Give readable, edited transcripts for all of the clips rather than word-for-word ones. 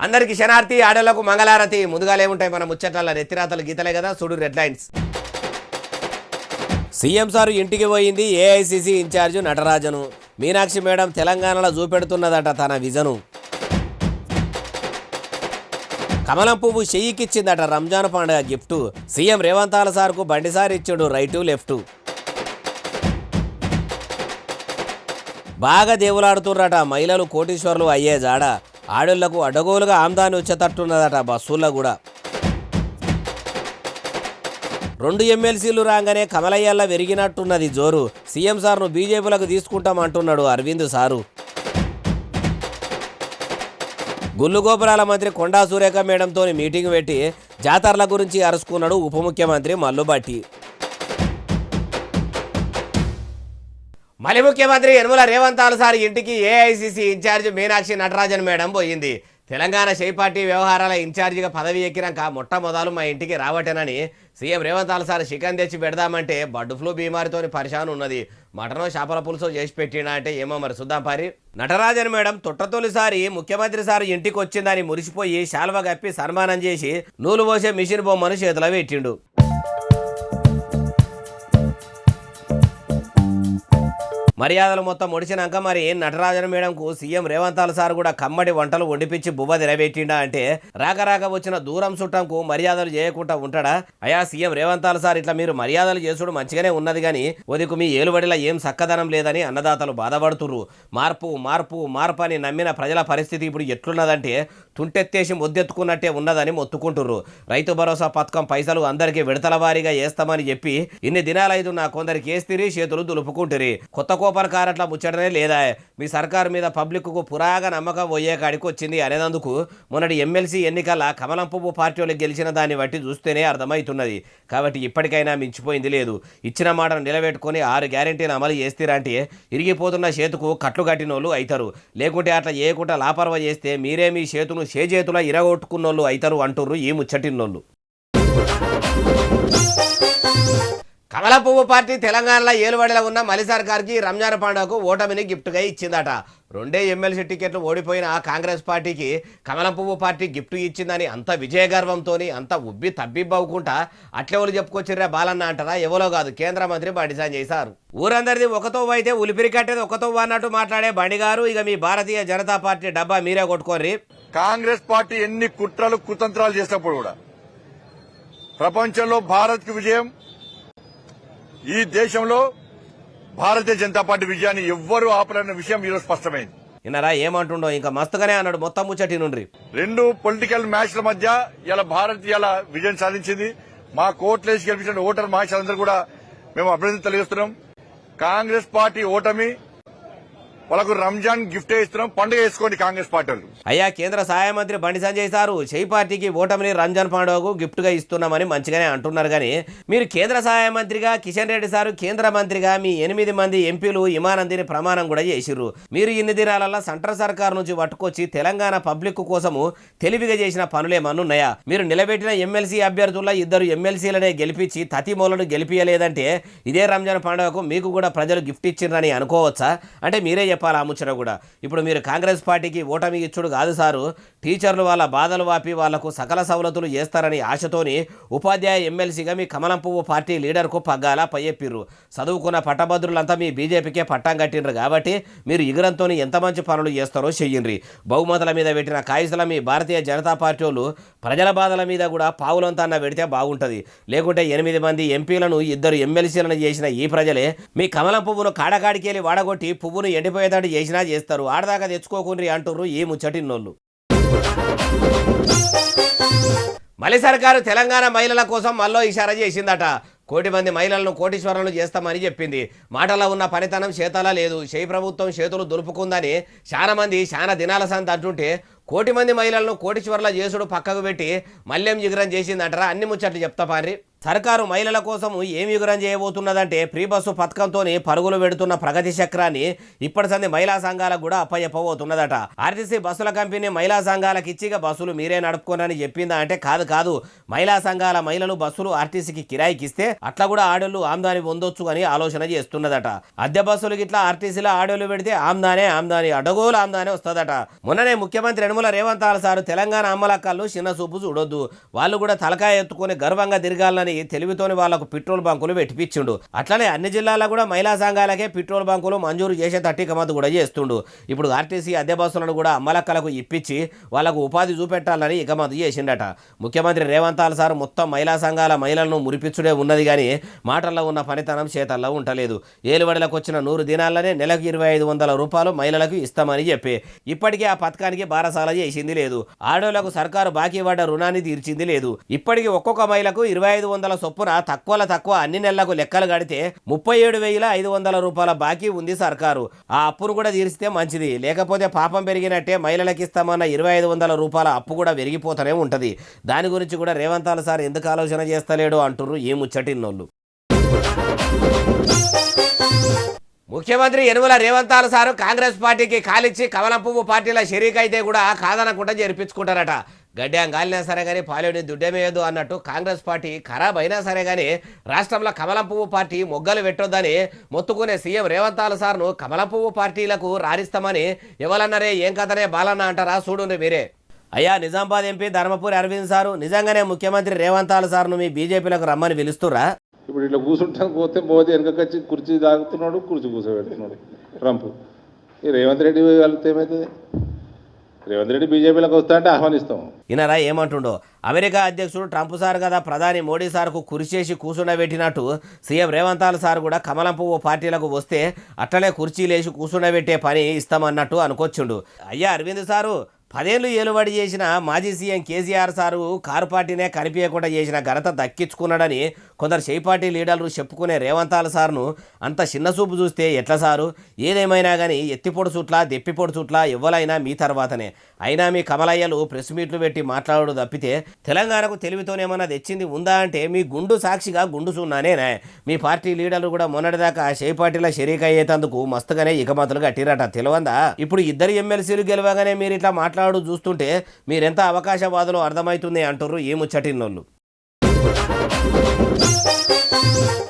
అందరికి శనార్థి ఆడలకు మంగళారతి. ముందుగాలే ఉంటాయి మన ముచ్చట్ల నెత్తిరాతలు గీతలే కదా, చూడు రెడ్ లైన్స్. సీఎం సారు ఇంటికి పోయింది ఏఐసిసి ఇన్ఛార్జు నటరాజను. మీనాక్షి మేడం తెలంగాణలో చూపెడుతున్నదట తన విజను. కమలం పువ్వు చెయ్యికిచ్చిందట రంజాన్ పండుగ గిఫ్ట్. సీఎం రేవంతాల సార్కు బండిసారి ఇచ్చాడు రైటు లెఫ్ట్. బాగా దేవులాడుతుర్రట మహిళలు కోటీశ్వర్లు అయ్యే జాడ. ఆడళ్లకు అడ్డగోలుగా ఆమ్దాని వచ్చేటట్టున్నదట బస్సుల్లో కూడా. 2 ఎమ్మెల్సీలు రాగానే కమలయ్యల్లా వెరిగినట్టున్నది జోరు. సీఎం సార్ను బీజేపీలకు తీసుకుంటామంటున్నాడు అరవింద్ సారు. గుళ్ళు గోపురాల మంత్రి కొండా సురేఖ మేడంతో మీటింగ్ పెట్టి జాతరల గురించి అరుచుకున్నాడు ఉప ముఖ్యమంత్రి మల్లుబట్టి. మళ్ళీ ముఖ్యమంత్రి యనమల రేవంతాల సార్ ఇంటికి AICC incharge Meenakshi Natarajan madam పోయింది. తెలంగాణ షై పార్టీ వ్యవహారాల ఇన్ఛార్జిగా పదవి ఎక్కినాక మొట్టమొదలు మా ఇంటికి రావటేనని సీఎం రేవంతాల సార్ చికెన్ తెచ్చి పెడదామంటే బర్డ్ ఫ్లూ బీమారితో పరిశాన్ ఉన్నది. మటనో చేపల పులుసో చేసి పెట్టినా అంటే ఏమో మరి చూద్దాం పారి. నటరాజన్ మేడం తొట్టతొలిసారి ముఖ్యమంత్రి సార్ ఇంటికి వచ్చిందని మురిసిపోయి శాల్వ కప్పి సన్మానం చేసి నూలు పోసే మిషన్ బొమ్మను చేతిలో పెట్టిండు. మర్యాదలు మొత్తం ముడిచినాక మరి నటరాజన్ మేడంకు సీఎం రేవంతాల సార్ కూడా కమ్మడి వంటలు వండిపించి బువ్వ తినబెట్టిండా అంటే రాక వచ్చిన దూరం చుట్టంకు మర్యాదలు చేయకుండా ఉంటాడా? అయా సీఎం రేవంతాల సార్ ఇట్లా మీరు మర్యాదలు చేసుడు మంచిగానే ఉన్నది కానీ ఒదికు మీ ఏలుబడిలా ఏం సక్కదనం లేదని అన్నదాతలు బాధపడుతుర్రు. మార్పు మార్పు మార్పు అని నమ్మిన ప్రజల పరిస్థితి ఇప్పుడు ఎట్లున్నదంటే తుంటెత్తేసి ముద్దెత్తుకున్నట్టే ఉన్నదని మొత్తుకుంటుర్రు. రైతు భరోసా పథకం పైసలు అందరికీ విడతల వారీగా వేస్తామని చెప్పి ఇన్ని దినాలైదు నా కొందరికి వేస్తిరి చేతులు దులుపుకుంటురి. కొత్త కోపర్ కారట్లా ముచ్చటనే లేదా? మీ సర్కారు మీద పబ్లిక్కు పురాగా నమ్మకం పోయే కాడికి వచ్చింది అనేందుకు మొన్నటి ఎమ్మెల్సీ ఎన్నికల కమలం పువ్వు పార్టీలు గెలిచిన దాన్ని బట్టి చూస్తేనే అర్థమవుతున్నది. కాబట్టి ఇప్పటికైనా మించిపోయింది లేదు. ఇచ్చిన మాటను నిలబెట్టుకుని 6 గ్యారెంటీలు అమలు చేస్తారంటే ఇరిగిపోతున్న చేతుకు కట్లు కట్టినోళ్ళు అవుతారు. లేకుంటే అట్లా చేయకుండా లాపర్వ చేస్తే మీరే మీ చేతును చేతులా ఇరగొట్టుకున్నోళ్ళు అవుతారు అంటుర్రు ఈ ముచ్చటిన్నోళ్ళు. కమలం పువ్వు పార్టీ తెలంగాణలో ఏలుబడిలో ఉన్న మలి సర్కార్కి రంజాన్ పండుగకు ఓటమిని గిఫ్ట్గా ఇచ్చిందట. 2 ఎమ్మెల్సీ టికెట్లు ఓడిపోయిన కాంగ్రెస్ పార్టీకి కమలం పువ్వు పార్టీ గిఫ్ట్ ఇచ్చిందని అంత విజయగర్వంతో అంత ఉబ్బి తబ్బిబ్బవుకుంటా అట్లెవరు చెప్పుకొచ్చిర్రా బాలన్న అంటారా? ఎవరో కాదు, కేంద్ర మంత్రి బండి సంజయ్ సార్. ఊరందరిది ఒకతో అయితే ఉలిపిరి కట్టేది ఒకతో అన్నట్టు మాట్లాడే బండి గారు ఇక మీ భారతీయ జనతా పార్టీ డబ్బా మీరే కొట్టుకోర్రి. కాంగ్రెస్ పార్టీ ఎన్ని కుట్రలు కుతంత్రాలు చేసినప్పుడు కూడా ప్రపంచంలో భారత్ కి విజయం, ఈ దేశంలో భారతీయ జనతా పార్టీ విజయాన్ని ఎవ్వరూ ఆపలేని విషయం ఈరోజు స్పష్టమైంది. విన్నారా ఏమంటుండో? ఇంకా మస్తుగానే అన్నాడు మొత్తం ముచ్చటి నుండి. 2 పొలిటికల్ మ్యాచ్ల మధ్య ఇలా భారత్ ఇలా విజయం సాధించింది. మా కోట్లేసి గెలిపించిన ఓటర్ మహాశయులందరూ కూడా మేము అభినందన తెలియజేస్తున్నాం. కాంగ్రెస్ పార్టీ ఓటమి వాళ్ళకు రంజాన్ గిఫ్ట్ ఇస్తున్నాం, పండుగ వేసుకోండి కాంగ్రెస్ పార్టీ. అయ్యా కేంద్ర సహాయ మంత్రి బండి సంజయ్ సారు షై పార్టీకి ఓటమిని రంజాన్ పండుగకు గిఫ్ట్ గా ఇస్తున్నామని మంచిగానే అంటున్నారు. కానీ మీరు కేంద్ర సహాయ మంత్రిగా కిషన్ రెడ్డి సారు కేంద్ర మంత్రిగా మీ 8 మంది ఎంపీలు ఇమానందిని ప్రమాణం కూడా చేసిర్రు. మీరు ఇన్ని దినాలల్లో సెంట్రల్ సర్కార్ నుంచి పట్టుకొచ్చి తెలంగాణ పబ్లిక్ కోసము తెలివిగా చేసిన పనులేమన్నున్నాయా? మీరు నిలబెట్టిన ఎమ్మెల్సీ అభ్యర్థుల్లో 2 ఎమ్మెల్సీలనే గెలిపించి తతిమూలను గెలిపియలేదంటే ఇదే రంజాన్ పండుగకు మీకు కూడా ప్రజలు గిఫ్ట్ ఇచ్చిండ్రని అనుకోవచ్చా? అంటే మీరే చెప్పాలి ఆ ముచ్చట కూడా. ఇప్పుడు మీరు కాంగ్రెస్ పార్టీకి ఓటమి ఇచ్చుడు కాదు సారు, టీచర్లు వాళ్ళ బాధలు వాపి వాళ్లకు సకల సవలతులు చేస్తారని ఆశతోని ఉపాధ్యాయ ఎమ్మెల్సీగా మీ కమలం పువ్వు పార్టీ లీడర్కు పగ్గాల పయ్యెప్పిర్రు. చదువుకున్న పట్టభద్రులంతా మీ బీజేపీకే పట్టం కట్టిండ్రు కాబట్టి మీరు ఇగురంతో ఎంత మంచి పనులు చేస్తారో చెయ్యండ్రి. బహుమతుల మీద పెట్టిన కాయిసల మీ భారతీయ జనతా పార్టీ వాళ్ళు ప్రజల బాధల మీద కూడా పావులంతా అన్న పెడితే బాగుంటుంది. లేకుంటే 8 మంది ఎంపీలను 2 ఎమ్మెల్సీలను చేసిన ఈ ప్రజలే మీ కమలం పువ్వును కాడకాడికెళ్ళి వాడగొట్టి పువ్వును ఎండిపోయేదాడు చేసినా చేస్తారు. ఆడదాకా తెచ్చుకోకుండ్రి అంటుర్రు ఈ ముచ్చటిన్నోళ్ళు. మలి సర్కారు తెలంగాణ మహిళల కోసం మళ్ళీ ఇషారా చేసిందట. 1,000,000 మంది మహిళలను కోటీశ్వరులను చేస్తామని చెప్పింది. మాటలో ఉన్న పనితనం చేతలా లేదు. షై ప్రభుత్వం చేతులు దులుపుకుందని చాలా మంది చాలా దినాల సంత అంటుంటే 1,000,000 మంది మహిళలను కోటీశ్వరుల చేసుడు పక్కకు పెట్టి మళ్ళేం యుగరం చేసిందంటారా? అన్ని ముచ్చట్లు చెప్తా పారి. సర్కారు మహిళల కోసం ఏమి యుగరం చేయబోతున్నదంటే ఫ్రీ బస్సు పథకంతో పరుగులు పెడుతున్న ప్రగతి చక్రాన్ని ఇప్పటి సంది మహిళా సంఘాలకు కూడా అప్పచెప్పబోతున్నదట. ఆర్టీసీ బస్సుల కంపెనీ మహిళా సంఘాలకు ఇచ్చిగా బస్సులు మీరే నడుపుకోనని చెప్పిందా అంటే కాదు, మహిళా సంఘాల మహిళలు బస్సులు ఆర్టీసీకి కిరాయికి ఇస్తే అట్లా కూడా ఆడోళ్ళు ఆమ్దాని పొందొచ్చు అని ఆలోచన చేస్తున్నదట. అద్దె బస్సులు గిట్లా ఆర్టీసీలో ఆడోళ్ళు పెడితే ఆమ్దాని అడగోలు ఆమ్దాని వస్తుందట. మొన్ననే ముఖ్యమంత్రి యనమల రేవంత్ సారు తెలంగాణ అమ్మలక్కళ్ళు చిన్న చూపు చూడొద్దు, వాళ్ళు కూడా తలకాయ ఎత్తుకొని గర్వంగా తిరగాలని తెలివితోని వాళ్లకు పెట్రోల్ బంకులు పెట్టిపించిండు. అట్లనే అన్ని జిల్లాల్లో కూడా మహిళా సంఘాలకే పెట్రోల్ బంకులు మంజూరు చేసే తట్టికమతు కూడా చేస్తుండు. ఇప్పుడు ఆర్టీసీ అద్దె బస్సులను కూడా అమ్మలక్కలకు ఇప్పించి వాళ్లకు ఉపాధి చూపెట్టాలని ఇకమతు చేసిండట. ముఖ్యమంత్రి రేవంత్ సారు మొత్తం మహిళా సంఘాల మహిళలను మురిపించుడే ఉన్నది కానీ మాటల్లో ఉన్న పనితనం చేతల్లో ఉండలేదు. ఏలుబడిలకు వచ్చిన 100 దినాల్లోనే నెలకు 2500 రూపాయలు మహిళలకు ఇస్తామని చెప్పి ఇప్పటికీ ఆ పథకానికి బారసాల చేసింది లేదు. ఆడోళ్లకు సర్కారు బాకీ పడ్డ రుణాన్ని తీర్చింది లేదు. ఇప్పటికీ ఒక్కొక్క మహిళకు 2500 చొప్పున తక్కువ అన్ని నెలలకు లెక్కలు కడితే 37,500 రూపాయల బాకీ ఉంది సర్కారు. ఆ అప్పును కూడా తీర్చితే మంచిది, లేకపోతే పాపం పెరిగినట్టే మహిళలకు ఇస్తామన్న 2500 రూపాయల అప్పు కూడా పెరిగిపోతూనే ఉంటది. దాని గురించి కూడా రేవంత్ సార్ ఎందుకు ఆలోచన చేస్తలేడు అంటుర్రు ఈ ముచ్చటిన్నోళ్ళు. ముఖ్యమంత్రి యనమల రేవంత్ సారు కాంగ్రెస్ పార్టీకి కాలిచ్చి కమలం పువ్వు పార్టీల షరీక్ అయితే కూడా కాదనకుండా జరిపించుకుంటారట. గడ్డ్యాం గాలినా సరే కానీ పాలేని దుడ్డమేయదు అన్నట్టు కాంగ్రెస్ పార్టీ ఖరాబ్ అయినా సరే కానీ రాష్ట్రంలో కమలం పువ్వు పార్టీ మొగ్గలు పెట్టొద్దని మొత్తుకునే సీఎం రేవంత్ సార్ను కమలం పువ్వు పార్టీలకు రారిస్తామని ఎవరన్నారే ఏం కథనే బాలన్న అంటారా చూడండి మీరే. అయ్యా నిజామాబాద్ ఎంపీ ధర్మపురి అరవింద్ సారు నిజంగానే ముఖ్యమంత్రి రేవంత్ సార్ను మీ బీజేపీలకు రమ్మని పిలుస్తురా? ఇప్పుడు ఇట్లా కూర్చుంటాం పోతే మోదీ వెనకకొచ్చి కుర్చీ తాగుతున్నాడు, కుర్చీ కూర్చోబెడుతున్నాడు ట్రంప్. ఈ రేవంత్ రెడ్డి వెళ్తే ఏమవుతుంది? రేవంత్ రెడ్డి బీజేపీలోకి వస్తా అంటే ఆహ్వానిస్తాం. ఈయనరా ఏమంటుండో, అమెరికా అధ్యక్షుడు ట్రంప్ సార్ కదా ప్రధాని మోడీ సార్కు కుర్చేసి కూర్చుండబెట్టినట్టు సీఎం రేవంత్ సార్ కూడా కమలం పువ్వు పార్టీలకు వస్తే అట్లనే కుర్చీలేసి కూర్చుండబెట్టే పని ఇస్తామన్నట్టు అనుకొచ్చిండు. అయ్యా అరవింద్ సారు 10 ఏళ్ళు ఏలుబడి చేసిన మాజీ సీఎం కేసీఆర్ సారు కారు పార్టీనే కనిపించకుండా చేసిన ఘనత దక్కించుకున్నాడని కొందరు చేయి పార్టీ లీడర్లు చెప్పుకునే రేవంత్ సార్ను అంత చిన్న చూపు చూస్తే ఎట్లా సారు? ఏదేమైనా కానీ ఎత్తిపొడు చుట్లా దెప్పిపొడు చుట్లా ఎవ్వలైనా మీ తర్వాతనే. అయినా మీ కమలయ్యలు ప్రెస్ మీట్లు పెట్టి మాట్లాడు తప్పితే తెలంగాణకు తెలివితోనేమన్నా తెచ్చింది ఉందా అంటే మీ గుండు సాక్షిగా గుండు సున్నానేనా? మీ పార్టీ లీడర్లు కూడా మొన్నటిదాకా చేయి పార్టీల షరీక్ అయ్యేందుకు మస్తుగానే ఇకమతులు కట్టిరట తెలివందా? ఇప్పుడు ఇద్దరు ఎమ్మెల్సీలు గెలవగానే మీరు ఇట్లా మాట్లాడు చూస్తుంటే మీరెంత అవకాశవాదులో అర్థమవుతుంది అంటారు ఈ ముచ్చటిన్నోళ్ళు.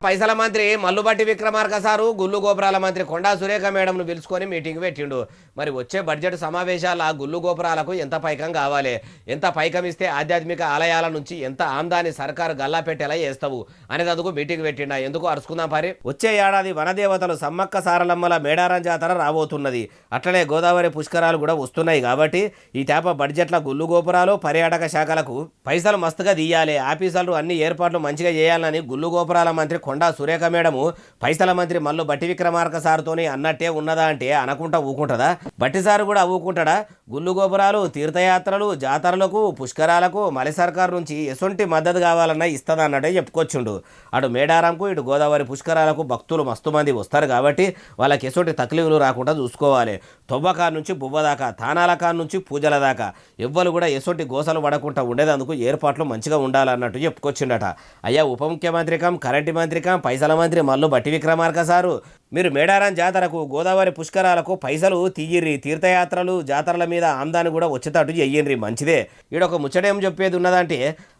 పైసల మంత్రి మల్లుబట్టి విక్రమార్క సారు గుల్లు గోపురాల మంత్రి కొండా సురేఖ మేడంను పిలుచుకొని మీటింగ్ పెట్టిండు. మరి వచ్చే బడ్జెట్ సమావేశాల గుల్లు గోపురాలకు ఎంత పైకం కావాలి, ఎంత పైకం ఇస్తే ఆధ్యాత్మిక ఆలయాల నుంచి ఎంత ఆమ్దాని సర్కారు గల్లా పెట్టేలా చేస్తావు అనేందుకు మీటింగ్ పెట్టిండా. ఎందుకు అరుచుకుందాం పరి. వచ్చే ఏడాది వనదేవతలు సమ్మక్క సారలమ్మల మేడారం జాతర రాబోతున్నది. అట్లనే గోదావరి పుష్కరాలు కూడా వస్తున్నాయి కాబట్టి ఈ తేప బడ్జెట్ల గుల్లు గోపురాలు పర్యాటక శాఖలకు పైసలు మస్తుగా తీయాలి, ఆఫీసర్లు అన్ని ఏర్పాట్లు మంచిగా చేయాలని గుల్లు గోపురాల మంత్రి కొండా సురేఖ మేడము పైసల మంత్రి మల్లు బట్టి విక్రమార్క సార్తోని అన్నట్టే ఉన్నదా అంటే అనకుంటా ఊకుంటుందా? బట్టి సారు కూడా ఊకుంటాడా? గుళ్ళు గోపురాలు తీర్థయాత్రలు జాతరలకు పుష్కరాలకు మలి సర్కారు నుంచి ఎసొంటి మద్దతు కావాలన్నా ఇస్తుందన్నట్టే చెప్పుకొచ్చుండు. అటు మేడారంకు ఇటు గోదావరి పుష్కరాలకు భక్తులు మస్తు మంది వస్తారు కాబట్టి వాళ్ళకి ఎసొంటి తక్లీఫులు రాకుండా చూసుకోవాలి. తొవ్వకారు నుంచి బువ్వ దాకా, తానాల కారు నుంచి పూజల దాకా ఎవ్వరు కూడా ఎసొంటి గోసలు పడకుండా ఉండేందుకు ఏర్పాట్లు మంచిగా ఉండాలన్నట్టు చెప్పుకొచ్చిండట. అయ్యా ఉప ముఖ్యమంత్రికం కరెంటు మంత్రికం పైసల మంత్రి మల్లు బట్టి విక్రమార్క సారు మీరు మేడారం జాతరకు గోదావరి పుష్కరాలకు పైసలు తీయిర్రి, తీర్థయాత్రలు జాతరల మీద ఆమ్దాన్ని కూడా వచ్చేటట్టు చెయ్యండి మంచిదే. ఈడొక ముచ్చటేం చెప్పేది ఉన్నదంటే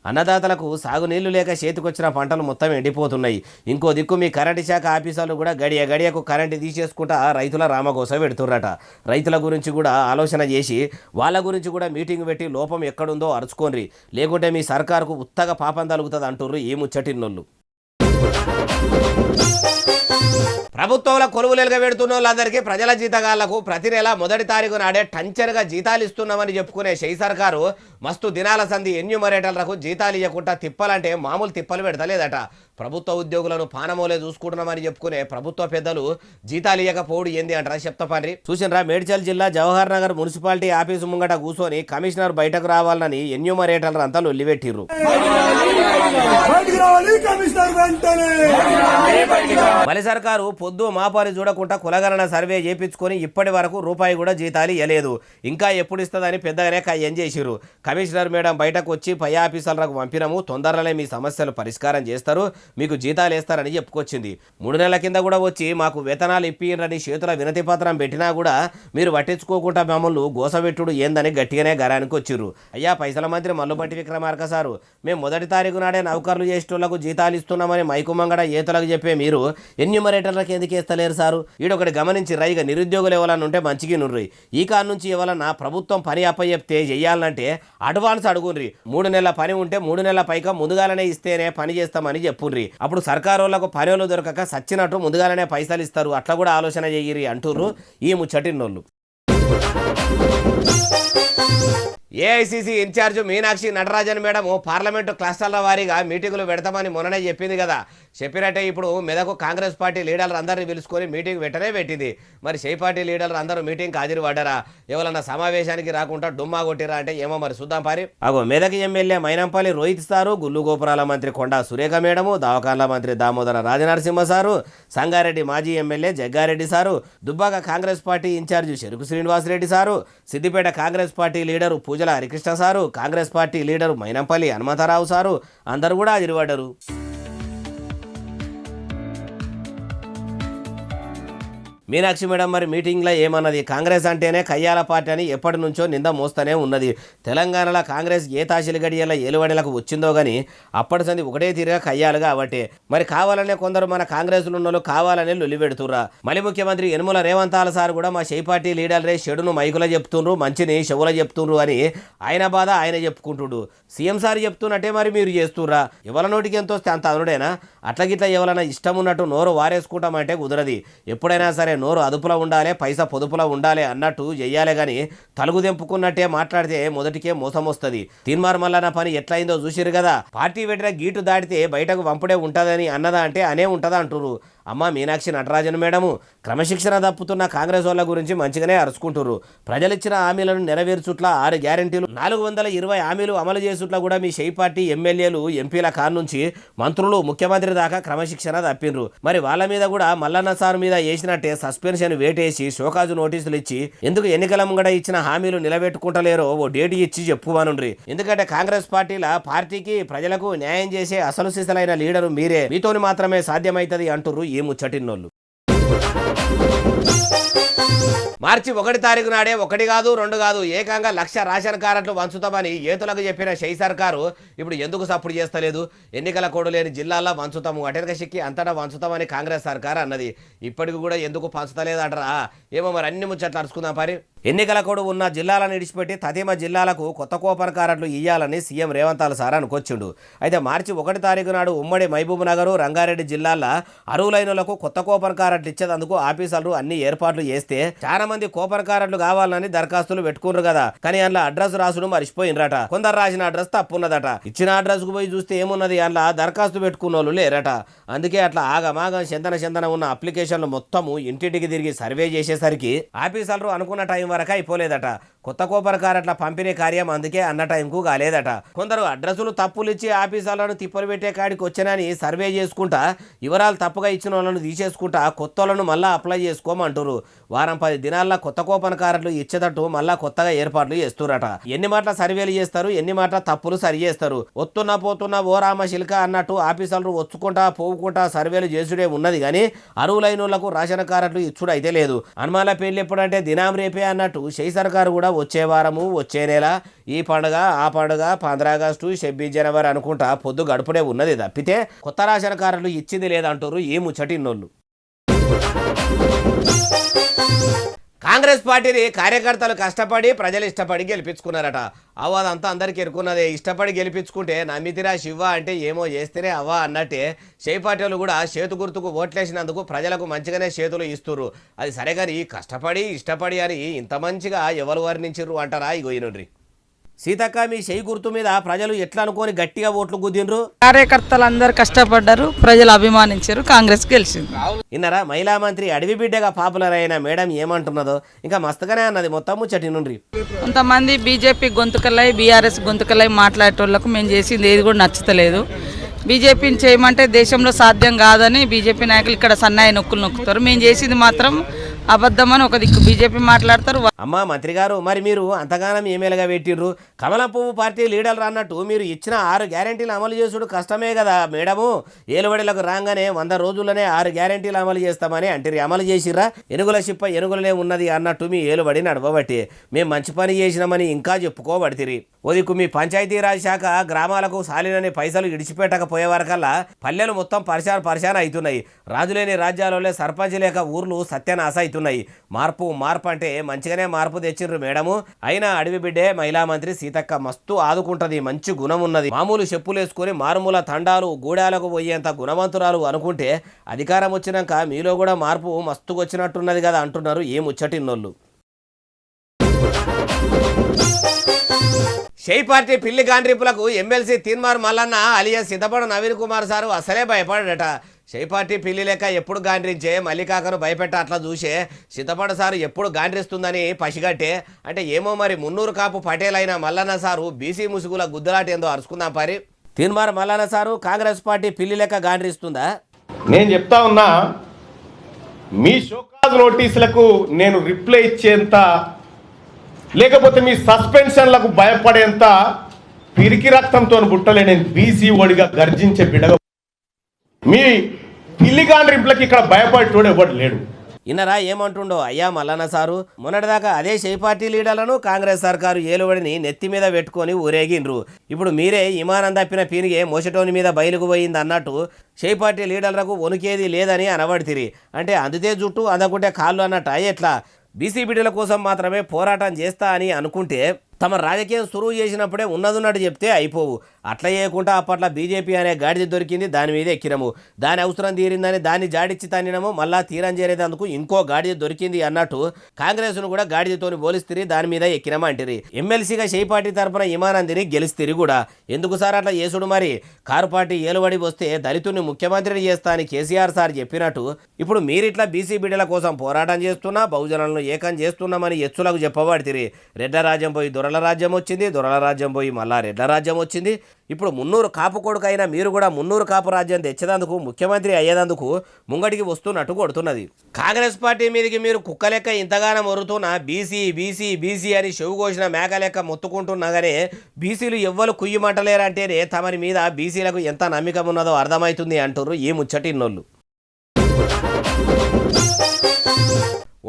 అన్నదాతలకు సాగునీళ్లు లేక చేతికొచ్చిన పంటలు మొత్తం ఎండిపోతున్నాయి. ఇంకో దిక్కు మీ కరెంటు శాఖ ఆఫీసర్లు కూడా గడియకు కరెంటు తీసేసుకుంటా రైతుల రామగోస పెడుతుర్రట. రైతుల గురించి కూడా ఆలోచన చేసి వాళ్ళ గురించి కూడా మీటింగ్ పెట్టి లోపం ఎక్కడుందో అరుచుకోండి, లేకుంటే మీ సర్కారుకు ఉత్తగా పాపం తలుగుతుంది అంటుర్రు ఈ ముచ్చటిన్నోళ్ళు. ప్రభుత్వంలో కొలువులుగా పెడుతున్న వాళ్ళందరికీ ప్రజల జీతగాళ్లకు ప్రతి నెల 1వ తారీఖు నాడే టంచర్గా జీతాలు ఇస్తున్నామని చెప్పుకునే షై సర్కారు మస్తు దినాల సంధి ఎన్యూమరేటర్లకు జీతాలు ఇవ్వకుండా తిప్పలంటే మామూలు తిప్పలు పెడతలేదట. ప్రభుత్వ ఉద్యోగులను పానమోలే చూసుకుంటున్నామని చెప్పుకునే ప్రభుత్వ పెద్దలు జీతాలు ఇవ్వకపోవడం ఏంది అంటారా చెప్తాపండి. చూసినరా మేడ్చల్ జిల్లా జవహర్ నగర్ మున్సిపాలిటీ ఆఫీసు ముంగట కూర్చొని కమిషనర్ బయటకు రావాలని ఎన్యూమరేటర్లు అంతా లొల్లిపెట్టిర్రు. మలి సర్కారు పొద్దు మాపారి చూడకుండా కులగణన సర్వే చేయించుకొని ఇప్పటి వరకు రూపాయి కూడా జీతాలు ఇవ్వలేదు. ఇంకా ఎప్పుడు ఇస్తుందని పెద్దగానే కయ్యం చేసిరు. కమిషనర్ మేడం బయటకు వచ్చి పై ఆఫీసర్లకు పంపినము, తొందరలోనే మీ సమస్యలు పరిష్కారం చేస్తారు, మీకు జీతాలు వేస్తారని చెప్పుకొచ్చింది. 3 నెలల కింద కూడా వచ్చి మాకు వేతనాలు ఇప్పిరని చేతుల వినతి పత్రం పెట్టినా కూడా మీరు పట్టించుకోకుండా మమ్మల్ని గోసబెట్టుడు ఏందని గట్టిగానే గరానికి వచ్చిర్రు. అయ్యా పైసల మంత్రి మల్లుబట్టి విక్రమార్క సారు మేము 1వ తారీఖు నాడే నౌకర్లు చేసేటోళ్లకు జీతాలు ఇస్తున్నామని మైకుమంగడ ఏతులకు చెప్పే మీరు ఎన్యూమరేటర్లకు ఎందుకు వేస్తలేరు సారు? ఈడొకటి గమనించి రైగా నిరుద్యోగులు ఎవరన్నా ఉంటే మంచిగా నుర్రి. ఈ కాడ నుంచి ఎవరన్నా ప్రభుత్వం పని అప్పచెప్తే చెయ్యాలంటే అడ్వాన్స్ అడుగుండ్రి. 3 నెలల పని ఉంటే 3 నెలల పైగా ముందుగాలనే ఇస్తేనే పని చేస్తామని చెప్పుండ్రి. అప్పుడు సర్కారు వాళ్ళకు పనులు దొరకక సచ్చినట్టు ముందుగాలనే పైసలు ఇస్తారు. అట్లా కూడా ఆలోచన చెయ్యిరి అంటుర్రు ఈ ముచ్చటిన్నోళ్ళు. AICC incharge Meenakshi Natarajan madam parliament క్లస్టర్ల వారీగా మీటింగులు పెడతామని మొన్ననే చెప్పింది కదా. చెప్పినట్టే ఇప్పుడు మెదకు కాంగ్రెస్ పార్టీ లీడర్లు అందరినీ పిలుచుకొని మీటింగ్ పెట్టింది. మరి షై పార్టీ లీడర్లు అందరూ మీటింగ్కి హాజరు పడ్డారా? ఎవరన్నా సమావేశానికి రాకుండా డుమ్మా కొట్టిరా అంటే ఏమో మరి చూద్దాం పారి. అగో మెదక్ ఎమ్మెల్యే మైనంపల్లి రోహిత్ సారు, గుల్లు గోపురాల మంత్రి కొండా సురేఖ మేడము, దవాఖాన్ల మంత్రి దామోదర రాజనరసింహ సారు, సంగారెడ్డి మాజీ MLA Jaggareddy sir, Dubbaka Congress party in-charge Cheruku Srinivasareddy sir, Siddipet Congress party leader Pujala Harikrishna sir, Congress party leader Mynampally Hanumantharao sir అందరూ కూడా హాజరుపడ్డారు. మీనాక్షి మేడం మరి మీటింగ్లో ఏమన్నది? కాంగ్రెస్ అంటేనే కయ్యాల పార్టీ అని ఎప్పటి నుంచో నింద మోస్తూనే ఉన్నది. తెలంగాణలో కాంగ్రెస్ ఏ తాశిలి గడియల ఏలువడిలకు వచ్చిందో కానీ అప్పటి సంది ఒకటే తీరుగా కయ్యాలు కాబట్టి మరి కావాలనే కొందరు మన కాంగ్రెస్లో ఉన్న వాళ్ళు కావాలనే లొల్లి పెడుతుర్రా. మళ్ళీ ముఖ్యమంత్రి యనమల రేవంతాల సార్ కూడా మా షై పార్టీ లీడర్లే చెడును మైకులో చెప్తుండ్రు, మంచిని చెవులో చెప్తుండ్రు అని ఆయన బాధ ఆయన చెప్పుకుంటుడు. సీఎం సార్ చెప్తున్నట్టే మరి మీరు చేస్తుర్రా? ఎవరి నోటికి ఎంత వస్తే అంత అనుడేనా? అట్లగిట్లా ఎవరైనా ఇష్టం ఉన్నట్టు నోరు వారేసుకుంటామంటే కుదరది. ఎప్పుడైనా సరే నోరు అదుపులో ఉండాలి, పైసా పొదుపులో ఉండాలి అన్నట్టు చెయ్యాలి కానీ తలుగు తెంపుకున్నట్టే మాట్లాడితే మొదటికే మోసం వస్తుంది. తీన్మార్ మల్లన్న పని ఎట్లయిందో చూసిరు కదా. పార్టీ పెట్టిన గీటు దాటితే బయటకు వంపుడే ఉంటుందని అన్నదా అంటే అనే ఉంటుందా అంటురు. అమ్మ మీనాక్షి నటరాజన్ మేడము క్రమశిక్షణ తప్పుతున్న కాంగ్రెస్ వాళ్ళ గురించి మంచిగానే అరుచుకుంటురు. ప్రజలిచ్చిన హామీలను నెరవేర్చుట్ల 6 గ్యారెంటీలు 420 హామీలు అమలు చేసుట్లా కూడా మీ షై పార్టీ ఎమ్మెల్యేలు ఎంపీల కార్ నుంచి మంత్రులు ముఖ్యమంత్రి దాకా క్రమశిక్షణ తప్పిండ్రు. మరి వాళ్ళ మీద కూడా మల్లన్న సార్ మీద వేసినట్టే సస్పెన్షన్ వేటేసి షోకాజు నోటీసులు ఇచ్చి ఎందుకు ఎన్నికల ముంగడ ఇచ్చిన హామీలు నిలబెట్టుకుంటలేరో ఓ డేట్ ఇచ్చి చెప్పుకోమనుండ్రి. ఎందుకంటే కాంగ్రెస్ పార్టీకి ప్రజలకు న్యాయం చేసే అసలు సిసలైన లీడరు మీరే, మీతోని మాత్రమే సాధ్యమైతది అంటుర్రు ఈ ముచ్చటిన్నోళ్ళు. మార్చి 1 తారీఖు నాడే 1 కాదు 2 కాదు ఏకంగా 1,00,000 రేషన్ కార్డులు వంచుతామని ఏతులకు చెప్పిన షై సర్కారు ఇప్పుడు ఎందుకు సపోర్ట్ చేస్తలేదు? ఎన్నికల కోడ్ లేని జిల్లాల్లో వంచుతాము, అటెనక సిక్కి అంతటా వంచుతామని కాంగ్రెస్ సర్కారు అన్నది. ఇప్పటికి కూడా ఎందుకు పంచుతలేదంటారా? ఏమో మరి అన్ని ముచ్చట్లు అరుచుకుందాం పారి. ఎన్నికల కోడ్ ఉన్న జిల్లాలను విడిచిపెట్టి తదిమ జిల్లాలకు కొత్త కూపన్ కార్డులు ఇవ్వాలని సీఎం రేవంతాల సార్ అనుకొచ్చిండు. అయితే మార్చి 1 తారీఖు నాడు ఉమ్మడి మహబూబ్ నగర్, రంగారెడ్డి జిల్లాల్లో అర్హులైనలకు కొత్త కూపన్ కార్డులు ఇచ్చేందుకు ఆఫీసర్లు అన్ని ఏర్పాట్లు చేస్తే చాలా మంది కూపన్ కార్డులు కావాలని దరఖాస్తులు పెట్టుకున్నారు కదా. కానీ అందులో అడ్రస్ రాసుడు మర్చిపోయినరట. కొందరు రాసిన అడ్రస్ తప్పున్నదట. ఇచ్చిన అడ్రస్ కు పోయి చూస్తే ఏమున్నది, అందులో దరఖాస్తు పెట్టుకున్న వాళ్ళు లేరట. అందుకే అట్లా ఆగమాగం చందన ఉన్న అప్లికేషన్లు మొత్తము ఇంటింటికి తిరిగి సర్వే చేసేసరికి ఆఫీసర్లు అనుకున్న టైం వరకు అయిపోలేదట. కొత్త కూపన్ కార్డుల పంపిణీ కార్యం అందుకే అన్న టైంకు కాలేదట. కొందరు అడ్రస్సులు తప్పులు ఇచ్చి ఆఫీసర్లను తిప్పలు పెట్టే కాడికి వచ్చానని సర్వే చేసుకుంటా వివరాలు తప్పుగా ఇచ్చిన వాళ్ళను తీసేసుకుంటా కొత్త వాళ్ళను మళ్ళీ అప్లై చేసుకోమంటారు. వారం 10 దినాల్లో కొత్త కూపన్ కార్డులు ఇచ్చేటట్టు మళ్ళా కొత్తగా ఏర్పాట్లు చేస్తురట. ఎన్ని మాటల సర్వేలు చేస్తారు, ఎన్ని మాటల తప్పులు సరి చేస్తారు. పోతున్నా ఓ రామ శిల్క అన్నట్టు ఆఫీసర్లు వచ్చుకుంటా పోవుకుంటా సర్వేలు చేసుడే ఉన్నది కానీ అర్హులైన వాళ్ళకు రేషన్ కార్డులు ఇచ్చుడు అయితే లేదు. హనుమాల పెళ్లి ఎప్పుడంటే దినాం రేపే అన్నట్టు షై సర్కారు కూడా వచ్చే వారము వచ్చే నెల ఈ పండుగ ఆ పండుగ 15 ఆగస్టు 26 జనవరి అనుకుంటా పొద్దు గడుపుడే ఉన్నది తప్పితే కొత్త రేషన్ కార్డులు ఇచ్చింది లేదంటారు ఈ ముచ్చటిన్నోళ్ళు. కాంగ్రెస్ పార్టీని కార్యకర్తలు కష్టపడి ప్రజలు ఇష్టపడి గెలిపించుకున్నారట. అదంతా అందరికీ ఎరుకున్నదే. ఇష్టపడి గెలిపించుకుంటే నమ్మితిరా శివ అంటే ఏమో చేస్తేనే అవ్వా అన్నట్టే షై పార్టీలు కూడా చేతు గుర్తుకు ఓట్లేసినందుకు ప్రజలకు మంచిగానే చేతులు ఇస్తుర్రు. అది సరే కానీ కష్టపడి ఇష్టపడి అని ఇంత మంచిగా ఎవరు వర్ణించిర్రు అంటారా? ఇగోయినుండ్రి. సీతక్క మీ షై గుర్తు మీద ప్రజలు ఎట్లా అనుకోని గట్టిగా ఓట్లు గుద్దిండ్రు? కార్యకర్తలు అందరు కష్టపడ్డారు, ప్రజలు అభిమానించారు, కాంగ్రెస్ గెలిచింది. ఇన్నరా మహిళా మంత్రి అడవి బిడ్డగా పాపులర్ అయిన మేడం ఏమంటున్నదో ఇంకా మస్తుగానే అన్నది. మొత్తం ముచ్చటి నుండి కొంతమంది బీజేపీ గొంతుకలై బీఆర్ఎస్ గొంతుకలై మాట్లాడేటోళ్లకు మేము చేసింది ఏది కూడా నచ్చలేదు. బీజేపీని చేయమంటే దేశంలో సాధ్యం కాదని బీజేపీ నాయకులు ఇక్కడ సన్నాయి నొక్కులు నొక్కుతారు. మేము చేసింది మాత్రం అబద్ధమని ఒక దిక్కు బీజేపీ మాట్లాడతారు. అమ్మా మంత్రి గారు, మరి మీరు అంతగానం ఏమేలుగా పెట్టిర్రు? కమలం పువ్వు పార్టీ లీడర్లు అన్నట్టు మీరు ఇచ్చిన 6 గ్యారెంటీలు అమలు చేసుడు కష్టమే కదా మేడము. ఏలుబడిలకు రాగానే 100 రోజుల్లోనే 6 గ్యారెంటీలు అమలు చేస్తామని అంటారు. అమలు చేసిర్రా? ఎనుగుల చిప్ప ఎనుగులనే ఉన్నది అన్నట్టు మీ ఏలుబడి నడవబట్టి మేము మంచి పని చేసినామని ఇంకా చెప్పుకోబడితిరి. ఓదికు మీ పంచాయతీరాజ్ శాఖ గ్రామాలకు సాలినని పైసలు ఇడిచిపెట్టకపోయే వరకల్లా పల్లెలు మొత్తం పరిశాన్ అవుతున్నాయి. రాజులేని రాజ్యాలలో సర్పంచ్ లేక ఊర్లు సత్యనాశ అవుతున్నాయి. మార్పు అంటే మంచిగానే మార్పు తెచ్చిర్రు మేడము. అయినా అడవి బిడ్డే మహిళా మంత్రి సీతక్క మస్తు ఆదుకుంటది, మంచి గుణం ఉన్నది. మామూలు చెప్పులేసుకొని మారుమూల తండాలు గూడాలకు పోయేంత గుణవంతురాలు అనుకుంటే అధికారం వచ్చినాక మీలో కూడా మార్పు మస్తుగా వచ్చినట్టున్నది కదా అంటున్నారు ఏ ముచ్చటిన్నోళ్ళు. షై పార్టీ పిల్లి గాండ్రింపులకు ఎమ్మెల్సీ తీన్మార్ మల్లన్న అలియాస్ సిద్ధపడ నవీన్ కుమార్ సారు అసలే భయపడట. షై పార్టీ పిల్లి లెక్క ఎప్పుడు గాండ్రించే మల్లికాకను భయపెట్ట అట్లా చూసే సిద్ధపడ సారు ఎప్పుడు గాండ్రిస్తుందని పసిగట్టే. అంటే ఏమో మరి మున్నూరు కాపు పటేల్ అయిన మల్లన్న సారు బీసీ ముసుగుల గుద్దలాట ఏందో అరుచుకుందాం పరి. తీన్మార్ మల్లన్న సారు కాంగ్రెస్ పార్టీ పిల్లి లెక్క గాండ్రిస్తుందా? నేను చెప్తా ఉన్నా, మీ షోకాజ్ నోటీసులకు నేను రిప్లై ఇచ్చేంత, లేకపోతే మీ సస్పెన్షన్లకు భయపడేంత పిరికి రక్తంతో బుట్టలేని బీసీ ఓడిగా గర్జించే బిడగ మీ పిల్లి గాండ్రింపులకి ఇక్కడ భయపడేటోడు ఎవడు లేడు. ఇన్నరా ఏమంటుండో అయ్యా మల్లన్న సారు. మొన్నటిదాకా అదే షై పార్టీ లీడర్లను కాంగ్రెస్ సర్కారు ఏలుబడిని నెత్తి మీద పెట్టుకొని ఊరేగిండ్రు. ఇప్పుడు మీరే ఇమానం తప్పిన పీనిగే మోసటోని మీద బయలుకు పోయింది అన్నట్టు షై పార్టీ లీడర్లకు వణుకేది లేదని అనబడితిరి. అంటే అందుతే జుట్టు అందకుంటే కాళ్ళు అన్నట్టు ఎట్లా? బీసీ బిడ్డల కోసం మాత్రమే పోరాటం చేస్తా అని అనుకుంటే తమ రాజకీయం సురువు చేసినప్పుడే ఉన్నదున్నట్టు చెప్తే అయిపోవు. అట్లా చేయకుండా అప్పట్లో బీజేపీ అనే గాడిద దొరికింది, దాని మీద ఎక్కినము. దాని అవసరం తీరిందని దాన్ని జాడిచ్చి తన్నినము, మళ్ళా తీరం చేరేందుకు ఇంకో గాడిద దొరికింది అన్నట్టు కాంగ్రెస్ను కూడా గాడిదతోని పోలిస్తిరి, దాని మీద ఎక్కినమా అంటిరి. ఎమ్మెల్సీగా షై పార్టీ తరఫున ఇమానందిని గెలిస్తిరి కూడా. ఎందుకు సార్ అట్లా చేసుడు? మరి కారు పార్టీ ఏలుబడి వస్తే దళితుని ముఖ్యమంత్రిని చేస్తా అని కేసీఆర్ సార్ చెప్పినట్టు ఇప్పుడు మీరిట్లా బీసీ బిడ్డల కోసం పోరాటం చేస్తున్నా, బహుజనులను ఏకం చేస్తున్నామని ఎచ్చులకు చెప్పబడితిరి. రెడ్ల రాజ్యం పోయి దొరల రాజ్యం వచ్చింది, దొరల రాజ్యం పోయి మళ్ళా రెడ్ల రాజ్యం వచ్చింది. ఇప్పుడు మున్నూరు కాపు కొడుకైనా మీరు కూడా మున్నూరు కాపు రాజ్యం తెచ్చేందుకు, ముఖ్యమంత్రి అయ్యేందుకు ముంగడికి వస్తున్నట్టు కొడుతున్నది. కాంగ్రెస్ పార్టీ మీదకి మీరు కుక్క లెక్క ఇంతగానో మొరుతున్నా బీసీ బీసీ బీసీ అని చెవు కోసిన మేక లెక్క మొత్తుకుంటున్నాగానే బీసీలు ఎవ్వరు కుయ్యమంటలేరంటేనే తమరి మీద బీసీలకు ఎంత నమ్మకం ఉన్నదో అర్థమవుతుంది అంటారు ఈ ముచ్చటిన్నోళ్ళు.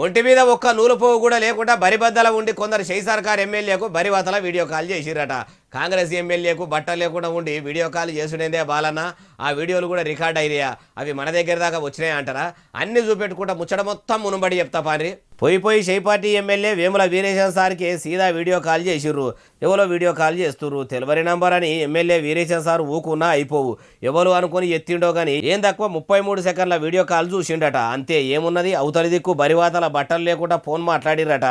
ఒంటి మీద ఒక్క నూలు పోవు కూడా లేకుండా బరిబద్దల ఉండి కొందరు షై సర్కార్ ఎమ్మెల్యేకు బరివతల వీడియో కాల్ చేసిరట. కాంగ్రెస్ ఎమ్మెల్యేకు బట్టలు లేకుండా ఉండి వీడియో కాల్ చేసుడేందే బాలన్న. ఆ వీడియోలు కూడా రికార్డ్ అయినాయా? అవి మన దగ్గర దాకా వచ్చినాయి అంటారా? అన్ని చూపెట్టుకుంటా ముచ్చట మొత్తం మునుబడి చెప్తా పారి. పోయి shy party MLA Vemula Veeresham సార్కి సీదా వీడియో కాల్ చేసిర్రు. ఎవరో వీడియో కాల్ చేస్తుర్రు, తెలవరి నంబర్ అని ఎమ్మెల్యే వీరేశం సార్ ఊకున్నా అయిపోవు. ఎవరు అనుకుని ఎత్తిండో కానీ ఏం తక్కువ 33 సెకండ్ల వీడియో కాల్ చూసిండట. అంతే, ఏమున్నది అవతలి దిక్కు బరివాతల బట్టలు లేకుండా ఫోన్ మాట్లాడిరట.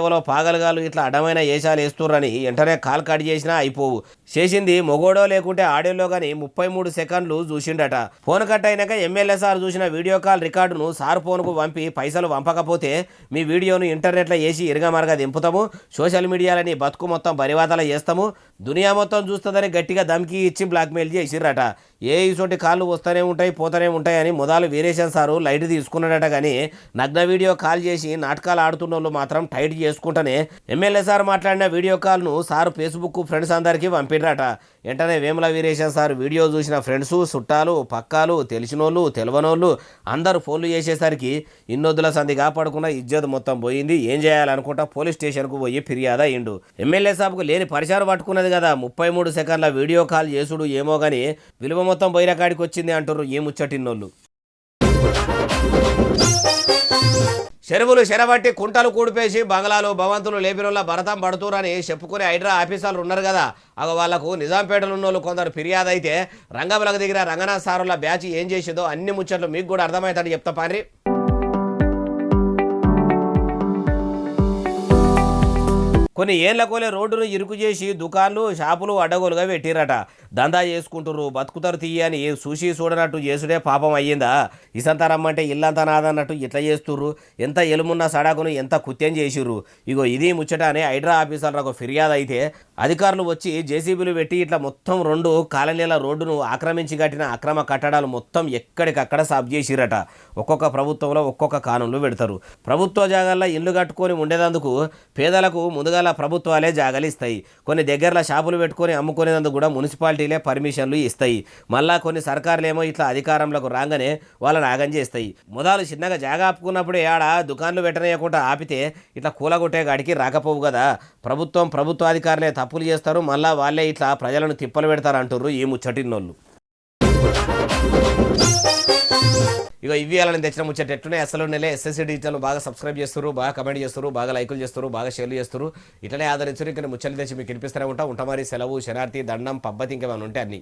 ఎవరో పాగలగాలు ఇట్లా అడ్డమైన ఏషాలు వేస్తుర్రని వెంటనే కాల్ కట్ చేసినా అయిపోవు. చేసింది మొగోడో లేకుంటే ఆడియోలో కానీ 33 సెకండ్లు చూసిండట. ఫోన్ కట్ అయినాక ఎమ్మెల్యే సార్ చూసిన వీడియో కాల్ రికార్డును సార్ ఫోన్కు పంపి పైసలు పంపకపోతే మీ వీడియోను ఇంటర్నెట్లో వేసి ఇరగమరగా దింపుతాము, సోషల్ మీడియాలని బతుకు మొత్తం బరివాతల చేస్తాము, దునియా మొత్తం చూస్తుందని గట్టిగా ధమ్కి ఇచ్చి బ్లాక్మెయిల్ చేసిర్రట. ఇసోటి కాళ్ళు వస్తూనే ఉంటాయి పోతూనే ఉంటాయి అని మొదలు వీరేశం సారు లైట్ తీసుకున్నాడట. కానీ నగ్న వీడియో కాల్ చేసి నాటకాలు ఆడుతున్న వాళ్ళు మాత్రం టైట్ చేసుకుంటూనే ఎమ్మెల్యే సార్ మాట్లాడిన వీడియో కాల్ను సారు ఫేస్బుక్ ఫ్రెండ్స్ అందరికీ పంపిడ్రట. వెంటనే వేముల వీరేశం సార్ వీడియో చూసిన ఫ్రెండ్స్, చుట్టాలు, పక్కాలు, తెలిసినోళ్ళు, తెలవనోళ్ళు అందరూ ఫోన్లు చేసేసరికి ఇన్నొద్దుల సంధి కాపాడుకున్న ఇజ్జత్ మొత్తం పోయింది. ఏం చేయాలనుకుంటా పోలీస్ స్టేషన్కు పోయి ఫిర్యాదు అయ్యిండు. ఎమ్మెల్యే సాబ్కు లేని పరిసరం పట్టుకున్నది కదా 33 సెకండ్ల వీడియో కాల్ చేసుడు ఏమో కానీ విలువ మొత్తం బైర కాడికి వచ్చింది అంటారు ఏ ముచ్చటిన్నోళ్ళు. చెరువులు చెరబట్టి కుంటలు కూడిపేసి బంగ్లాలు భవంతులు లేపినోళ్ళ భరతం పడుతురని చెప్పుకునే హైడ్రా ఆఫీసర్లు ఉన్నారు కదా, వాళ్లకు నిజాంపేటలో ఉన్నోళ్ళు కొందరు ఫిర్యాదు అయితే రంగంలోకి దిగిన రంగనాథ్ సారుల బ్యాచ్ ఏం చేసేదో అన్ని ముచ్చట్లు మీకు కూడా అర్థమవుతాడు చెప్తా పారి. కొన్ని ఏళ్ల కోలే రోడ్డును ఇరుకు చేసి దుకాన్లు షాపులు అడ్డగోలుగా పెట్టిరట. దందా చేసుకుంటుర్రు, బతుకుతారు తీయని చూసి చూడనట్టు చేసుడే పాపం అయ్యిందా? ఇసంతా రమ్మంటే ఇల్లంతా నాదన్నట్టు ఇట్లా చేస్తుర్రు. ఎంత ఎలుమున్న సడాకును ఎంత కుత్యం చేసిర్రు. ఇగో ఇది ముచ్చట అని హైడ్రా ఆఫీసర్లకు ఫిర్యాదు అయితే అధికారులు వచ్చి జేసీబీలు పెట్టి ఇట్లా మొత్తం 2 కాలనీల రోడ్డును ఆక్రమించి కట్టిన అక్రమ కట్టడాలు మొత్తం ఎక్కడికక్కడ సాఫ్ చేసిరట. ఒక్కొక్క ప్రభుత్వంలో ఒక్కొక్క కానులు పెడతారు. ప్రభుత్వ జాగాల్లో ఇల్లు కట్టుకొని ఉండేందుకు పేదలకు ముందుగా ప్రభుత్వాలే జాగాలు ఇస్తాయి. కొన్ని దగ్గరలో షాపులు పెట్టుకొని అమ్ముకునేందుకు కూడా మున్సిపాలిటీలే పర్మిషన్లు ఇస్తాయి. మళ్ళా కొన్ని సర్కారులేమో ఇట్లా అధికారంలోకి రాగానే వాళ్ళని ఆగం చేస్తాయి. మొదలు చిన్నగా జాగా ఆపుకున్నప్పుడే ఆడ దుకాన్లు పెట్టనీయకుండా ఆపితే ఇట్లా కూలగొట్టే గాడికి రాకపోవు కదా. ప్రభుత్వాధికారులే తప్పులు చేస్తారు, మళ్ళా వాళ్ళే ఇట్లా ప్రజలను తిప్పలు పెడతారు అంటుర్రు ఈ ముచ్చటిన్నోళ్ళు. ఇక ఇవి అలాని తెచ్చిన ముచ్చట ఎట్లునే అసలు నెలే ఎస్ఎస్సీ డిజిటల్ బాగా సబ్స్క్రైబ్ చేస్తారు, బాగా కమెంట్ చేస్తారు, బాగా లైకులు చేస్తారు, బాగా షేర్లు చేస్తారు. ఇట్లనే ఆదరించారు. ఇంకా ముచ్చట్లు తెచ్చి మీకు వినిపిస్తూనే ఉంటా. మరి సెలవు, శనార్థి, దండం, పబ్బతి ఇంకేమైనా ఉంటే అన్ని.